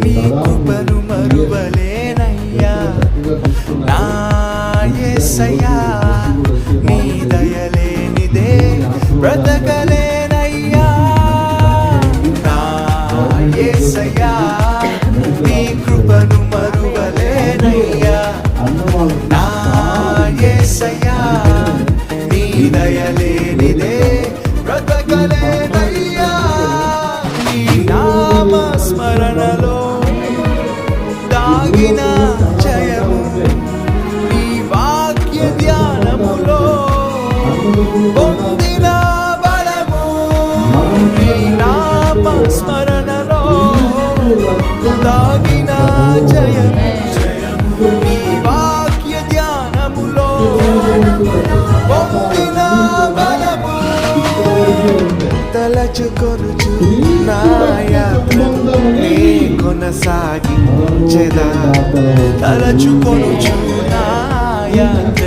నీ కృపను మరువలేనయ్యా నా యేసయ్యా నీ దయలేనిదే బ్రతకలేనయ్యా నా యేసయ్యా నీ కృపను మరువలేనయ్యా నా యేసయ్యా నీ దయలేనిదే బ్రతకలేనయ్యా నీ నామస్మరణలో దాగిన జయము నీ వాక్య ధ్యానములో పొందిన బలము నీ నామస్మరణలో దాగిన జయము నీ వాక్య ధ్యానములో పొందిన బలము తలచుకొనుచు నా యాత్రను నీ కొనసాగించెదా తలచుకొనుచు నా యాత్ర